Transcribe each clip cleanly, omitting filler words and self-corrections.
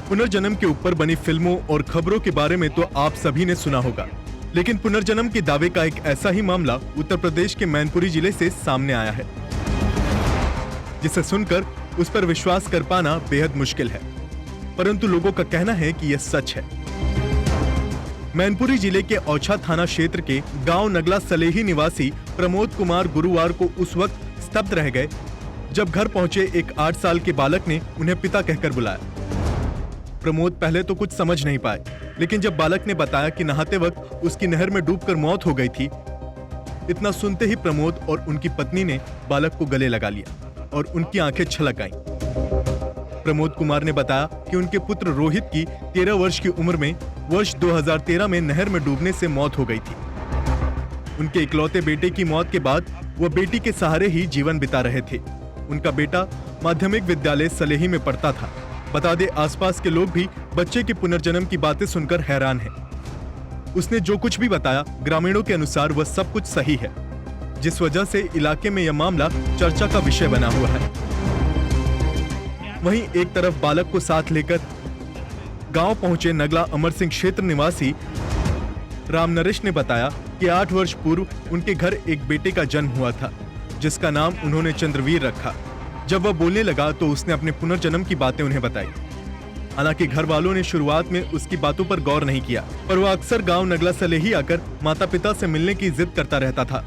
पुनर्जन्म के ऊपर बनी फिल्मों और खबरों के बारे में तो आप सभी ने सुना होगा, लेकिन पुनर्जन्म के दावे का एक ऐसा ही मामला उत्तर प्रदेश के मैनपुरी जिले से सामने आया है, जिसे सुनकर उस पर विश्वास कर पाना बेहद मुश्किल है, परंतु लोगों का कहना है कि यह सच है। मैनपुरी जिले के औछा थाना क्षेत्र के गांव नगला सलेही निवासी प्रमोद कुमार गुरुवार को उस वक्त स्तब्ध रह गए जब घर पहुंचे एक 8 साल के बालक ने उन्हें पिता कहकर बुलाया। प्रमोद पहले तो कुछ समझ नहीं पाए, लेकिन जब बालक ने बताया कि नहाते वक्त उसकी नहर में डूबकर मौत हो गई थी, इतना सुनते ही प्रमोद और उनकी पत्नी ने बालक को गले लगा लिया और उनकी आंखें छलक आईं। प्रमोद कुमार ने बताया कि उनके पुत्र रोहित की 13 वर्ष की उम्र में वर्ष 2013 में नहर में डूबने से मौत हो गई थी। उनके इकलौते बेटे की मौत के बाद वह बेटी के सहारे ही जीवन बिता रहे थे। उनका बेटा माध्यमिक विद्यालय सलेही में पढ़ता था। बता दे, आसपास के लोग भी बच्चे के पुनर्जन्म की बातें सुनकर हैरान हैं। उसने जो कुछ भी बताया, ग्रामीणों के अनुसार वह सब कुछ सही है, जिस वजह से इलाके में यह मामला चर्चा का विषय बना हुआ है। वहीं एक तरफ बालक को साथ लेकर गांव पहुंचे नगला अमर सिंह क्षेत्र निवासी राम नरेश ने बताया कि 8 वर्ष पूर्व उनके घर एक बेटे का जन्म हुआ था, जिसका नाम उन्होंने चंद्रवीर रखा। जब वह बोलने लगा तो उसने अपने पुनर्जन्म की बातें उन्हें बताई। हालांकि घर वालों ने शुरुआत में उसकी बातों पर गौर नहीं किया, पर वह अक्सर गांव नगला सलेही आकर माता पिता से मिलने की जिद करता रहता था।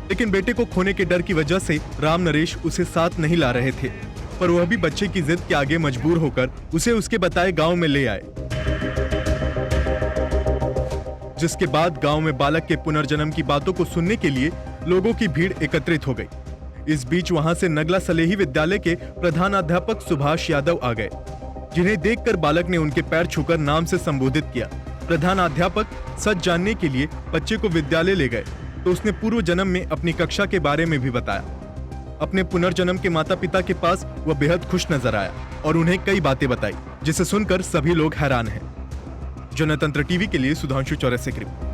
लेकिन बेटे को खोने के डर की वजह से राम नरेश उसे साथ नहीं ला रहे थे, पर वह भी बच्चे की जिद के आगे मजबूर होकर उसे उसके बताए गांव में ले आए, जिसके बाद गांव में बालक के पुनर्जन्म की बातों को सुनने के लिए लोगों की भीड़ एकत्रित हो गई। इस बीच वहां से नगला सलेही विद्यालय के प्रधानाध्यापक सुभाष यादव आ गए, जिन्हें देखकर बालक ने उनके पैर छूकर नाम से संबोधित किया। प्रधानाध्यापक सच जानने के लिए बच्चे को विद्यालय ले गए तो उसने पूर्व जन्म में अपनी कक्षा के बारे में भी बताया। अपने पुनर्जन्म के माता पिता के पास वह बेहद खुश नजर आया और उन्हें कई बातें बताई, जिसे सुनकर सभी लोग हैरान हैं। जनतंत्र टीवी के लिए सुधांशु चौरसिया की रिपोर्ट।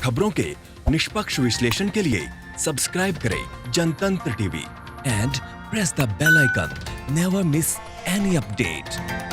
खबरों के निष्पक्ष विश्लेषण के लिए सब्सक्राइब करें Jantantra TV and press the bell icon. Never miss any update.